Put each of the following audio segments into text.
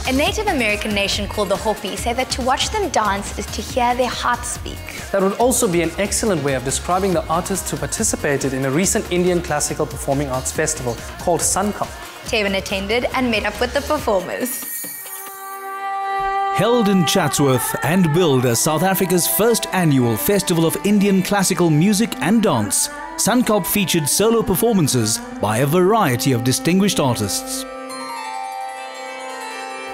A Native American nation called the Hopi say that to watch them dance is to hear their hearts speak. That would also be an excellent way of describing the artists who participated in a recent Indian classical performing arts festival called Sankalp. Tevin attended and met up with the performers. Held in Chatsworth and billed as South Africa's first annual Festival of Indian Classical Music and Dance, Sankalp featured solo performances by a variety of distinguished artists.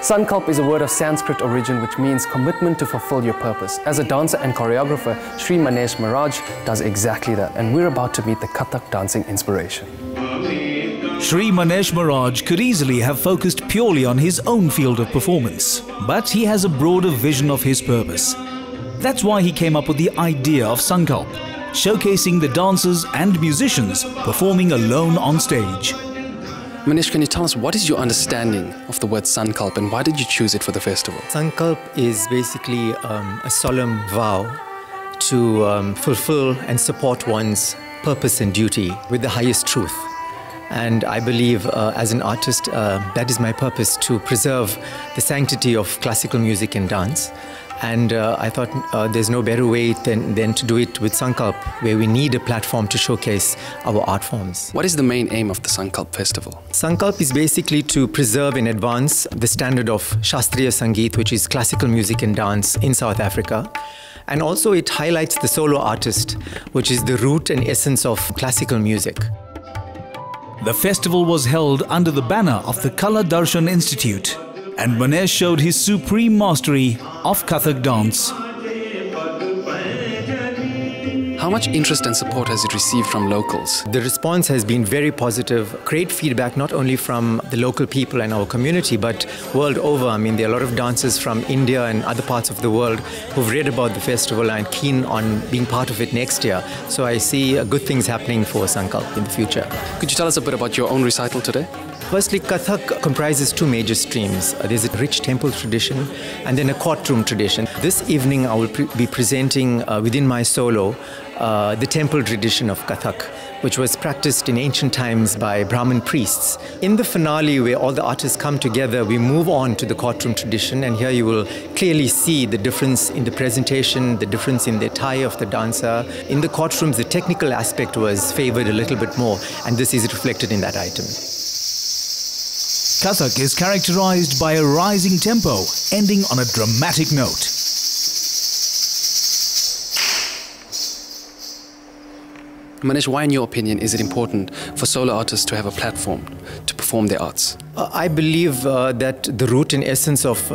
Sankalp is a word of Sanskrit origin which means commitment to fulfill your purpose. As a dancer and choreographer, Sri Manesh Maharaj does exactly that, and we're about to meet the Kathak dancing inspiration. Sri Manesh Maharaj could easily have focused purely on his own field of performance, but he has a broader vision of his purpose. That's why he came up with the idea of Sankalp, showcasing the dancers and musicians performing alone on stage. Manesh, can you tell us what is your understanding of the word Sankalp and why did you choose it for the festival? Sankalp is basically a solemn vow to fulfill and support one's purpose and duty with the highest truth. And I believe as an artist, that is my purpose, to preserve the sanctity of classical music and dance. And I thought there's no better way than to do it with Sankalp, where we need a platform to showcase our art forms. What is the main aim of the Sankalp festival? Sankalp is basically to preserve and advance the standard of Shastriya Sangeet, which is classical music and dance in South Africa. And also it highlights the solo artist, which is the root and essence of classical music. The festival was held under the banner of the Kala Darshan Institute, and Manesh showed his supreme mastery of Kathak dance. How much interest and support has it received from locals? The response has been very positive. Great feedback not only from the local people and our community, but world over. I mean, there are a lot of dancers from India and other parts of the world who've read about the festival and keen on being part of it next year. So I see good things happening for Sankalp in the future. Could you tell us a bit about your own recital today? Firstly, Kathak comprises two major streams. There's a rich temple tradition and then a courtroom tradition. This evening I will be presenting within my solo the temple tradition of Kathak, which was practiced in ancient times by Brahmin priests. In the finale, where all the artists come together, we move on to the courtroom tradition, and here you will clearly see the difference in the presentation, the difference in the attire of the dancer. In the courtrooms, the technical aspect was favored a little bit more, and this is reflected in that item. Kathak is characterized by a rising tempo, ending on a dramatic note. Manesh, why in your opinion is it important for solo artists to have a platform to perform their arts? I believe that the root and essence of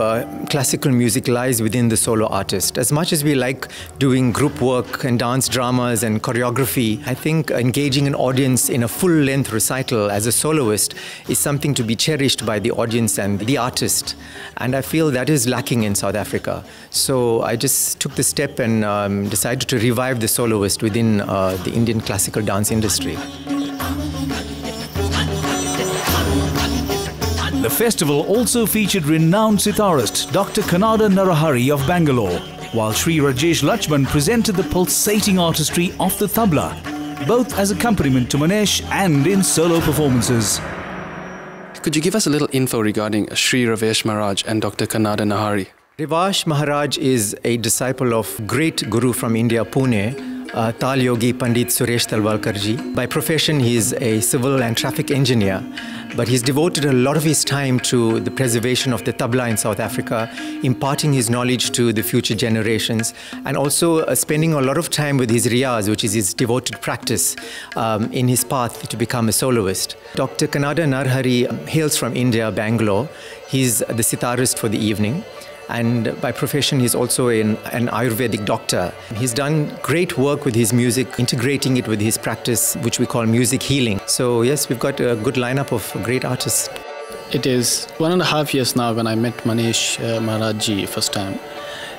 classical music lies within the solo artist. As much as we like doing group work and dance dramas and choreography, I think engaging an audience in a full-length recital as a soloist is something to be cherished by the audience and the artist. And I feel that is lacking in South Africa. So I just took the step and decided to revive the soloist within the Indian classical dance industry. The festival also featured renowned sitarist Dr. Kannada Narahari of Bangalore, while Sri Rajesh Lachman presented the pulsating artistry of the tabla, both as accompaniment to Manesh and in solo performances. Could you give us a little info regarding Sri Rajesh Maharaj and Dr. Kannada Narahari? Rajesh Maharaj is a disciple of great guru from India, Pune, Tal Yogi Pandit Suresh Talwalkarji. By profession, he is a civil and traffic engineer, but he's devoted a lot of his time to the preservation of the tabla in South Africa, imparting his knowledge to the future generations, and also spending a lot of time with his riyaz, which is his devoted practice in his path to become a soloist. Dr. Kannada Narahari hails from India, Bangalore. He's the sitarist for the evening. And by profession, he's also an Ayurvedic doctor. He's done great work with his music, integrating it with his practice, which we call music healing. So yes, we've got a good lineup of great artists. It is 1.5 years now when I met Manesh Maharajji first time.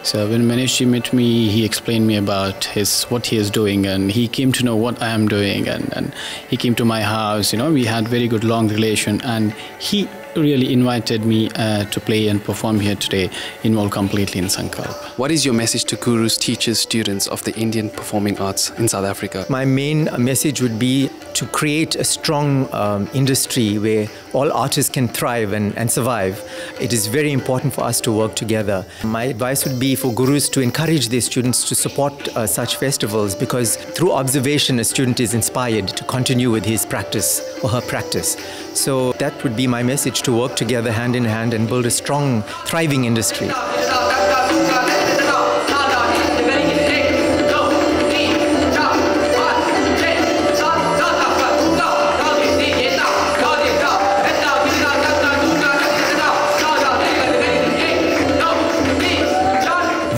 So when Maneshji met me, he explained me about what he is doing, and he came to know what I am doing, and he came to my house. You know, we had very good long relation, and he really invited me to play and perform here today, involved completely in Sankalp. What is your message to gurus, teachers, students of the Indian performing arts in South Africa? My main message would be to create a strong industry where all artists can thrive and survive. It is very important for us to work together. My advice would be for gurus to encourage their students to support such festivals, because through observation a student is inspired to continue with his practice or her practice. So that would be my message, to work together hand in hand and build a strong, thriving industry.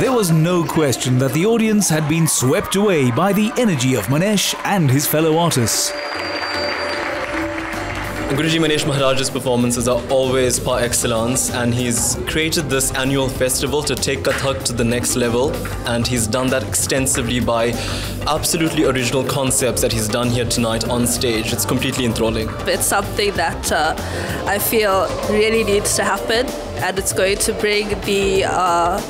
There was no question that the audience had been swept away by the energy of Manesh and his fellow artists. Guruji Manesh Maharaj's performances are always par excellence, and he's created this annual festival to take Kathak to the next level, and he's done that extensively by absolutely original concepts that he's done here tonight on stage. It's completely enthralling. It's something that I feel really needs to happen, and it's going to bring the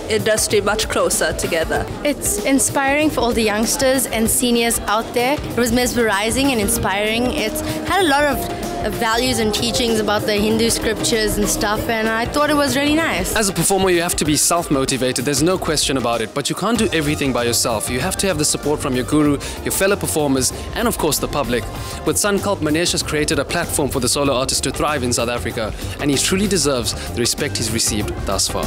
industry much closer together. It's inspiring for all the youngsters and seniors out there. It was mesmerizing and inspiring. It's had a lot of values and teachings about the Hindu scriptures and stuff, and I thought it was really nice. As a performer, you have to be self-motivated, there's no question about it, but you can't do everything by yourself. You have to have the support from your guru, your fellow performers, and of course the public. With Sankalp, Manesh has created a platform for the solo artist to thrive in South Africa, and he truly deserves the respect he's received thus far.